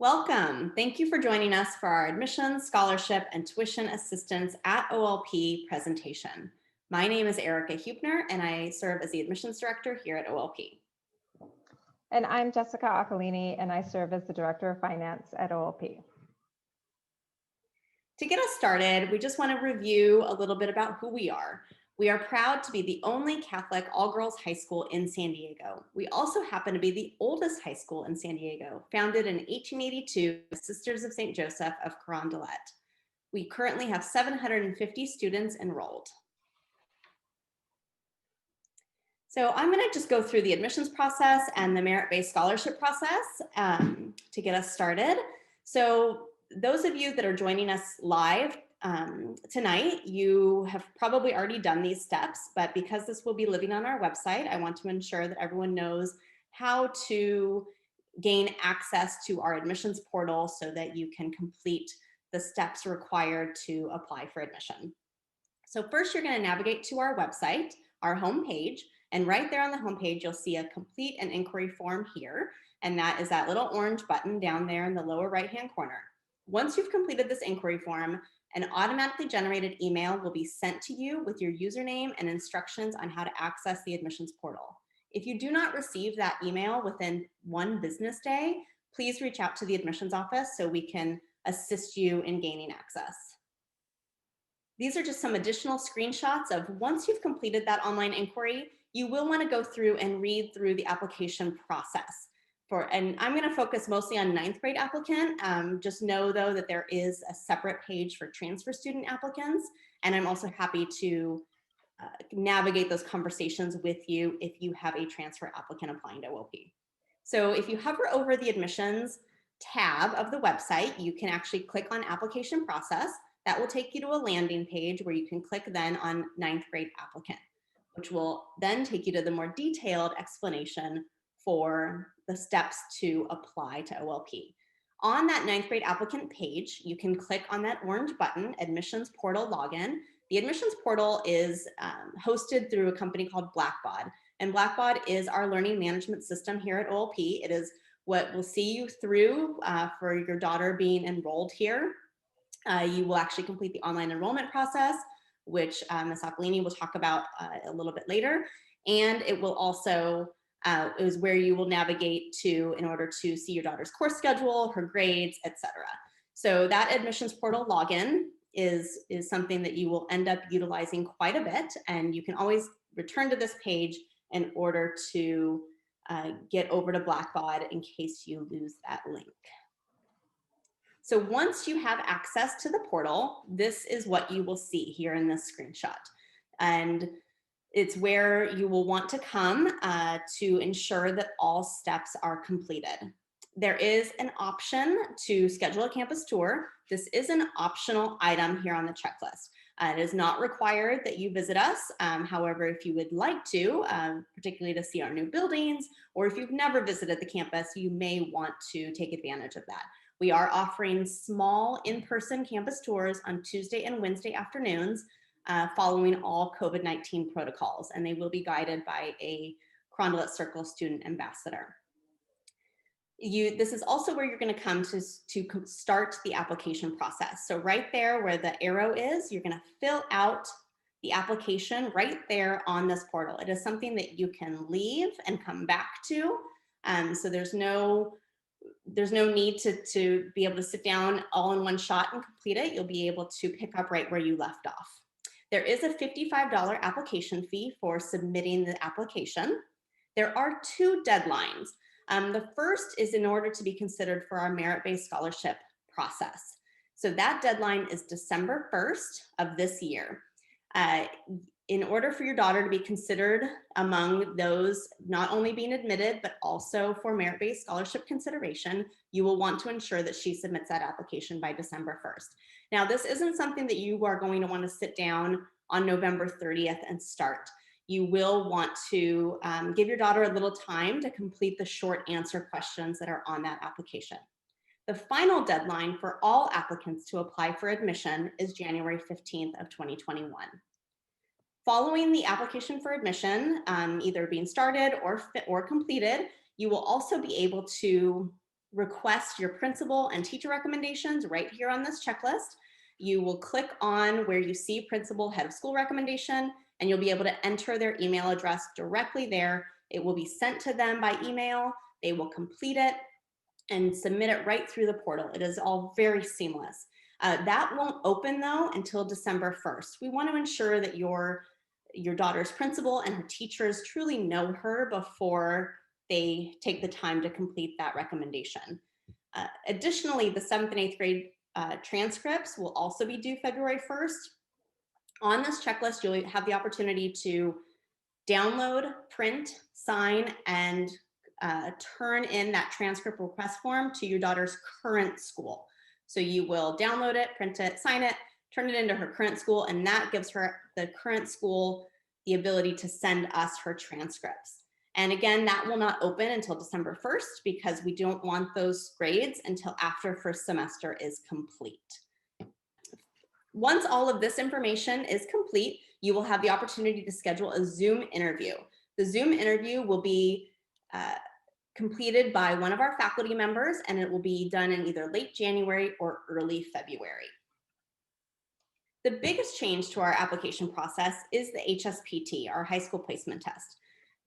Welcome. Thank you for joining us for our admissions, scholarship, and tuition assistance at OLP presentation. My name is Erica Hubner, and I serve as the admissions director here at OLP. And I'm Jessica Accolini, and I serve as the Director of Finance at OLP. To get us started, we just want to review a little bit about who we are. We are proud to be the only Catholic all-girls high school in San Diego. We also happen to be the oldest high school in San Diego, founded in 1882 by Sisters of St. Joseph of Carondelet. We currently have 750 students enrolled. So I'm going to just go through the admissions process and the merit-based scholarship process to get us started. So those of you that are joining us live tonight, you have probably already done these steps, but because this will be living on our website, I want to ensure that everyone knows how to gain access to our admissions portal so that you can complete the steps required to apply for admission. So first, you're going to navigate to our website, our homepage, and right there on the homepage, you'll see a complete an inquiry form here, and that is that little orange button down there in the lower right-hand corner. Once you've completed this inquiry form, an automatically generated email will be sent to you with your username and instructions on how to access the admissions portal. If you do not receive that email within 1 business day, please reach out to the admissions office so we can assist you in gaining access. These are just some additional screenshots of once you've completed that online inquiry, you will want to go through and read through the application process. And I'm going to focus mostly on 9th grade applicant. Just know though that there is a separate page for transfer student applicants, and I'm also happy to navigate those conversations with you if you have a transfer applicant applying to OLP. So if you hover over the admissions tab of the website, you can actually click on application process. That will take you to a landing page where you can click then on 9th grade applicant, which will then take you to the more detailed explanation for the steps to apply to OLP. On that 9th grade applicant page, you can click on that orange button, Admissions Portal Login. The admissions portal is hosted through a company called Blackbaud, and Blackbaud is our learning management system here at OLP. It is what will see you through for your daughter being enrolled here. You will actually complete the online enrollment process, which Ms. Accolini will talk about a little bit later. And it will also, is where you will navigate to in order to see your daughter's course schedule, her grades, etc. So that admissions portal login is something that you will end up utilizing quite a bit. And you can always return to this page in order to get over to Blackbaud in case you lose that link. So once you have access to the portal, this is what you will see here in this screenshot. And it's where you will want to come to ensure that all steps are completed. There is an option to schedule a campus tour. This is an optional item here on the checklist. It is not required that you visit us. However, if you would like to, particularly to see our new buildings, or if you've never visited the campus, you may want to take advantage of that. We are offering small in-person campus tours on Tuesday and Wednesday afternoons following all COVID-19 protocols, and they will be guided by a Carondelet Circle student ambassador. This is also where you're going to come to start the application process. So right there where the arrow is, you're going to fill out the application right there on this portal. It is something that you can leave and come back to. So there's no need to be able to sit down all in one shot and complete it. You'll be able to pick up right where you left off. There is a $55 application fee for submitting the application. There are 2 deadlines. The first is in order to be considered for our merit-based scholarship process. So that deadline is December 1st of this year. In order for your daughter to be considered among those not only being admitted, but also for merit-based scholarship consideration, you will want to ensure that she submits that application by December 1st. Now, this isn't something that you are going to want to sit down on November 30th and start. You will want to give your daughter a little time to complete the short answer questions that are on that application. The final deadline for all applicants to apply for admission is January 15th of 2021. Following the application for admission, either being started or completed, you will also be able to request your principal and teacher recommendations right here on this checklist. You will click on where you see principal head of school recommendation, and you'll be able to enter their email address directly there. It will be sent to them by email. They will complete it and submit it right through the portal. It is all very seamless. That won't open though until December 1st. We want to ensure that your daughter's principal and her teachers truly know her before they take the time to complete that recommendation. Additionally, the 7th and 8th grade transcripts will also be due February 1st. On this checklist, you'll have the opportunity to download, print, sign, and turn in that transcript request form to your daughter's current school. So you will download it, print it, sign it, turn it into her current school, and that gives her, the current school, the ability to send us her transcripts. And again, that will not open until December 1st because we don't want those grades until after first semester is complete. Once all of this information is complete, you will have the opportunity to schedule a Zoom interview. The Zoom interview will be completed by one of our faculty members, and it will be done in either late January or early February. The biggest change to our application process is the HSPT, our high school placement test.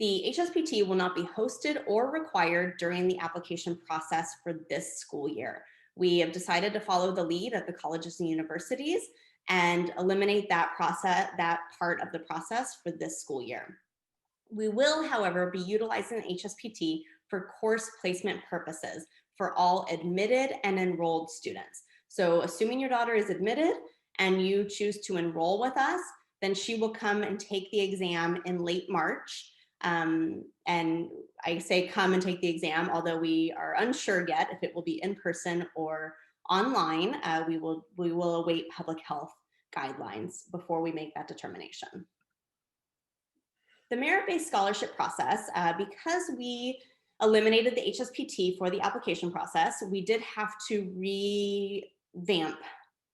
The HSPT will not be hosted or required during the application process for this school year. We have decided to follow the lead of the colleges and universities and eliminate that process, that part of the process for this school year. We will, however, be utilizing the HSPT for course placement purposes for all admitted and enrolled students. So assuming your daughter is admitted and you choose to enroll with us, then she will come and take the exam in late March. And I say come and take the exam, although we are unsure yet if it will be in person or online. We will await public health guidelines before we make that determination. The merit-based scholarship process, because we eliminated the HSPT for the application process, we did have to revamp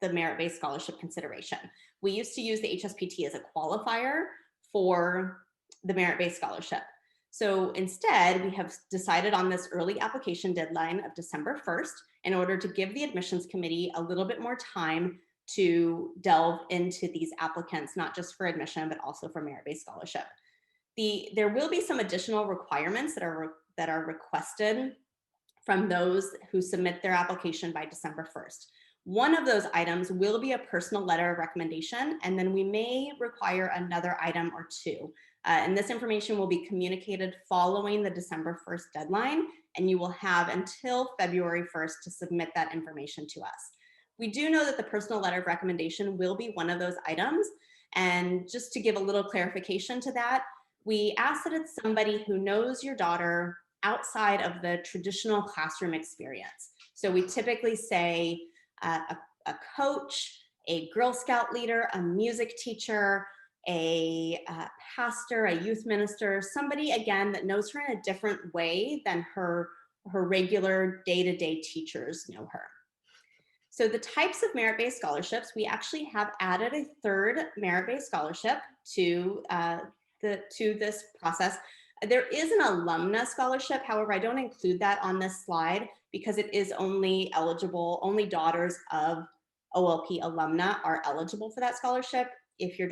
the merit-based scholarship consideration. We used to use the HSPT as a qualifier for the merit-based scholarship. So instead, we have decided on this early application deadline of December 1st in order to give the admissions committee a little bit more time to delve into these applicants, not just for admission, but also for merit-based scholarship. There will be some additional requirements that are requested from those who submit their application by December 1st. One of those items will be a personal letter of recommendation, and then we may require another item or two. And this information will be communicated following the December 1st deadline, and you will have until February 1st to submit that information to us. We do know that the personal letter of recommendation will be one of those items, and just to give a little clarification to that, we ask that it's somebody who knows your daughter outside of the traditional classroom experience. So we typically say a coach, a Girl Scout leader, a music teacher, a pastor, a youth minister, somebody again that knows her in a different way than her regular day-to-day teachers know her. So the types of merit-based scholarships, we actually have added a third merit-based scholarship to this process. There is an alumna scholarship. However, I don't include that on this slide because it is only eligible, only daughters of OLP alumna are eligible for that scholarship. If you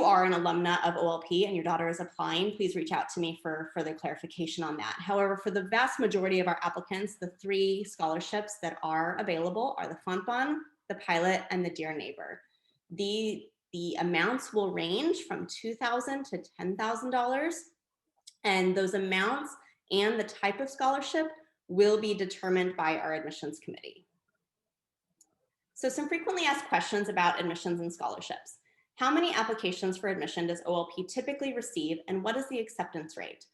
are an alumna of OLP and your daughter is applying, please reach out to me for further clarification on that. However, for the vast majority of our applicants, the three scholarships that are available are the Font Bon, the Pilot, and the Dear Neighbor. The amounts will range from $2,000 to $10,000, and those amounts and the type of scholarship will be determined by our admissions committee. So some frequently asked questions about admissions and scholarships. How many applications for admission does OLP typically receive, and what is the acceptance rate?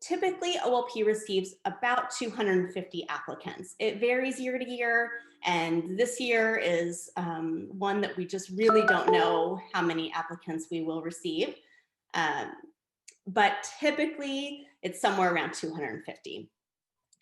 Typically, OLP receives about 250 applicants. It varies year to year, and this year is one that we just really don't know how many applicants we will receive. But typically, it's somewhere around 250.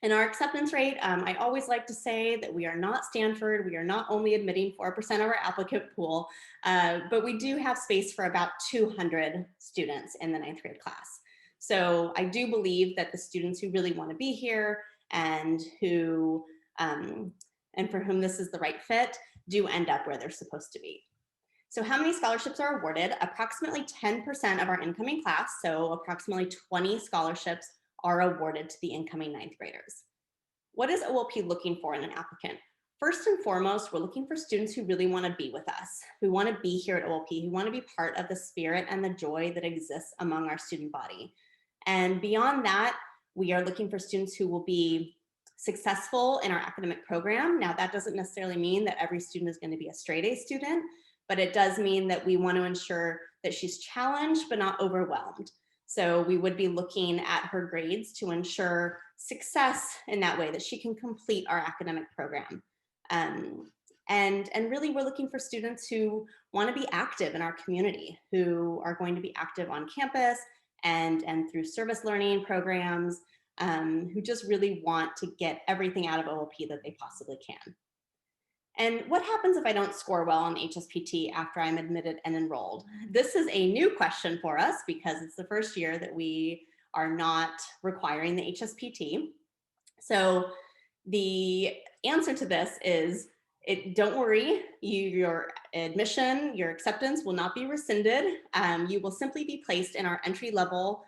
And our acceptance rate, I always like to say that we are not Stanford. We are not only admitting 4% of our applicant pool, but we do have space for about 200 students in the 9th grade class. So I do believe that the students who really want to be here and who and for whom this is the right fit do end up where they're supposed to be. So how many scholarships are awarded? Approximately 10% of our incoming class, so approximately 20 scholarships are awarded to the incoming ninth graders. What is OLP looking for in an applicant? First and foremost, we're looking for students who really want to be with us, who want to be here at OLP, who want to be part of the spirit and the joy that exists among our student body. And beyond that, we are looking for students who will be successful in our academic program. Now, that doesn't necessarily mean that every student is going to be a straight A student, but it does mean that we want to ensure that she's challenged but not overwhelmed. So we would be looking at her grades to ensure success in that way, that she can complete our academic program. And really, we're looking for students who want to be active in our community, who are going to be active on campus and through service learning programs, who just really want to get everything out of OLP that they possibly can. And what happens if I don't score well on HSPT after I'm admitted and enrolled? This is a new question for us because it's the first year that we are not requiring the HSPT. So the answer to this is, don't worry, your admission, your acceptance will not be rescinded. You will simply be placed in our entry-level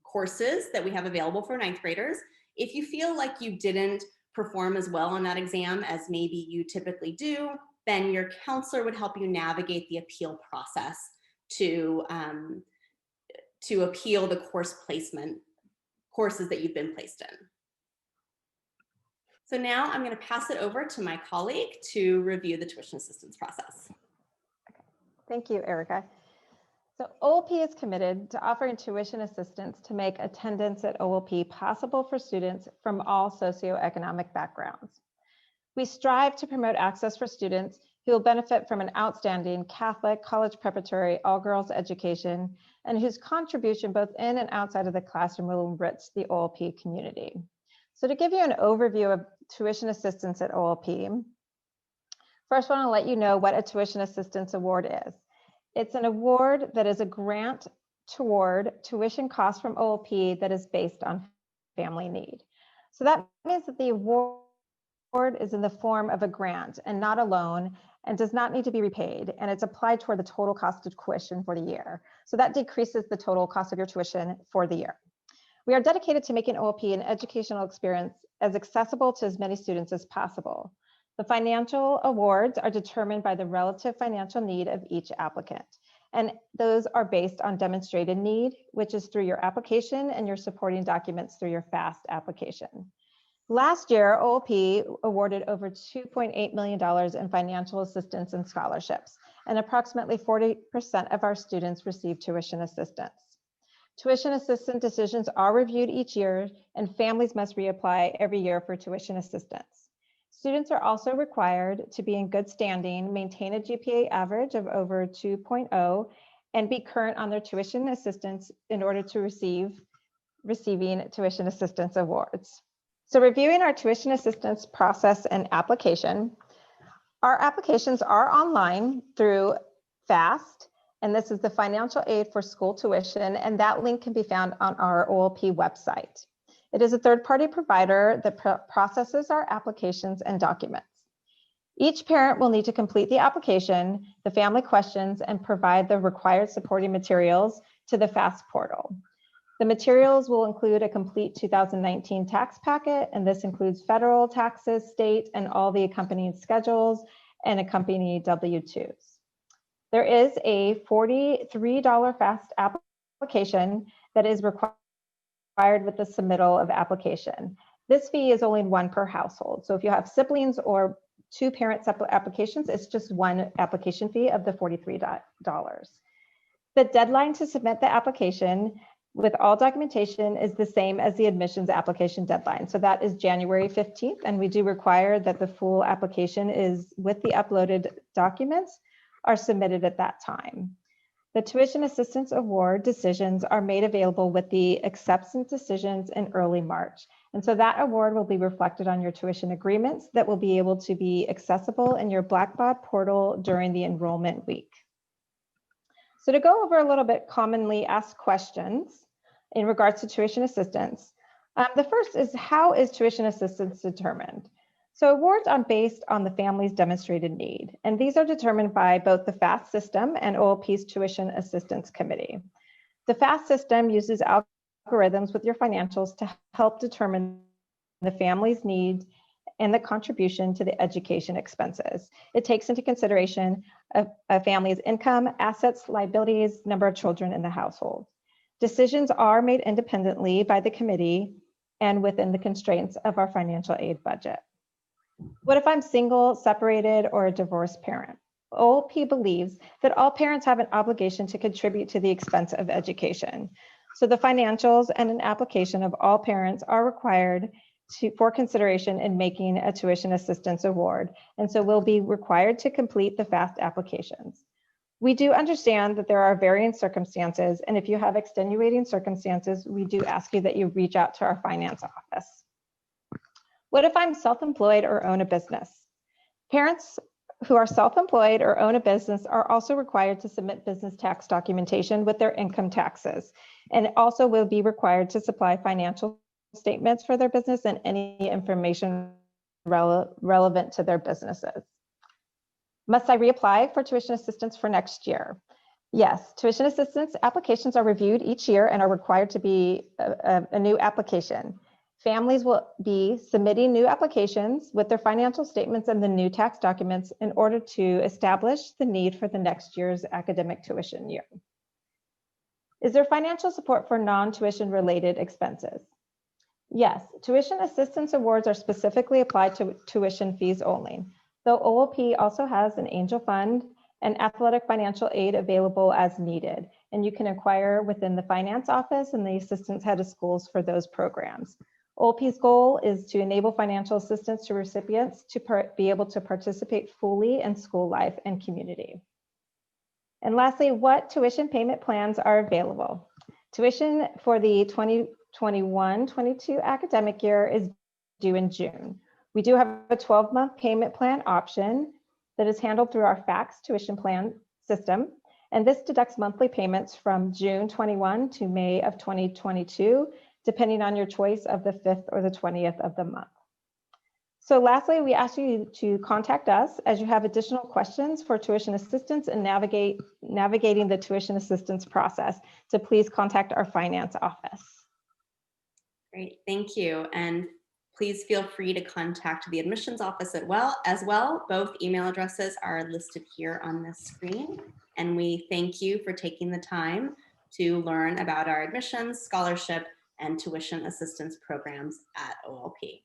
courses that we have available for ninth graders. If you feel like you didn't perform as well on that exam as maybe you typically do, then your counselor would help you navigate the appeal process to appeal the course placement courses that you've been placed in. So now I'm going to pass it over to my colleague to review the tuition assistance process. Okay. Thank you, Erica. So OLP is committed to offering tuition assistance to make attendance at OLP possible for students from all socioeconomic backgrounds. We strive to promote access for students who will benefit from an outstanding Catholic college preparatory all-girls education and whose contribution both in and outside of the classroom will enrich the OLP community. So to give you an overview of tuition assistance at OLP, first I want to let you know what a tuition assistance award is. It's an award that is a grant toward tuition costs from OLP that is based on family need. So that means that the award is in the form of a grant and not a loan and does not need to be repaid. And it's applied toward the total cost of tuition for the year. So that decreases the total cost of your tuition for the year. We are dedicated to making OLP an educational experience as accessible to as many students as possible. The financial awards are determined by the relative financial need of each applicant. And those are based on demonstrated need, which is through your application and your supporting documents through your FAST application. Last year, OLP awarded over $2.8 million in financial assistance and scholarships, and approximately 40% of our students received tuition assistance. Tuition assistance decisions are reviewed each year, and families must reapply every year for tuition assistance. Students are also required to be in good standing, maintain a GPA average of over 2.0, and be current on their tuition assistance in order to receiving tuition assistance awards. So reviewing our tuition assistance process and application, our applications are online through FAST, and this is the Financial Aid for School Tuition, and that link can be found on our OLP website. It is a third-party provider that processes our applications and documents. Each parent will need to complete the application, the family questions, and provide the required supporting materials to the FAST portal. The materials will include a complete 2019 tax packet, and this includes federal taxes, state, and all the accompanying schedules and accompanying W-2s. There is a $43 FAST application that is required with the submittal of application. This fee is only one per household. So if you have siblings or two parent separate applications, it's just one application fee of the $43. The deadline to submit the application with all documentation is the same as the admissions application deadline. So that is January 15th, and we do require that the full application is with the uploaded documents are submitted at that time. The tuition assistance award decisions are made available with the acceptance decisions in early March. And so that award will be reflected on your tuition agreements that will be able to be accessible in your Blackbaud portal during the enrollment week. So to go over a little bit commonly asked questions in regards to tuition assistance, The first is, how is tuition assistance determined? So awards are based on the family's demonstrated need, and these are determined by both the FAST system and OLP's Tuition Assistance Committee. The FAST system uses algorithms with your financials to help determine the family's needs and the contribution to the education expenses. It takes into consideration a family's income, assets, liabilities, number of children in the household. Decisions are made independently by the committee and within the constraints of our financial aid budget. What if I'm single, separated, or a divorced parent? OLP believes that all parents have an obligation to contribute to the expense of education. So the financials and an application of all parents are required for consideration in making a tuition assistance award, and so we'll be required to complete the FAST applications. We do understand that there are varying circumstances, and if you have extenuating circumstances, we do ask you that you reach out to our finance office. What if I'm self-employed or own a business? Parents who are self-employed or own a business are also required to submit business tax documentation with their income taxes, and also will be required to supply financial statements for their business and any information relevant to their businesses. Must I reapply for tuition assistance for next year? Yes, tuition assistance applications are reviewed each year and are required to be a new application. Families will be submitting new applications with their financial statements and the new tax documents in order to establish the need for the next year's academic tuition year. Is there financial support for non-tuition related expenses? Yes, tuition assistance awards are specifically applied to tuition fees only, though OLP also has an angel fund and athletic financial aid available as needed, and you can inquire within the finance office and the assistant head of schools for those programs. OLP's goal is to enable financial assistance to recipients to be able to participate fully in school life and community. And lastly, what tuition payment plans are available? Tuition for the 2021-22 academic year is due in June. We do have a 12-month payment plan option that is handled through our FAQs tuition plan system, and this deducts monthly payments from June 21 to May of 2022, depending on your choice of the 5th or the 20th of the month. So lastly, we ask you to contact us as you have additional questions for tuition assistance and navigating the tuition assistance process. So please contact our finance office. Great, thank you. And please feel free to contact the admissions office as well. Both email addresses are listed here on this screen. And we thank you for taking the time to learn about our admissions, scholarship, and tuition assistance programs at OLP.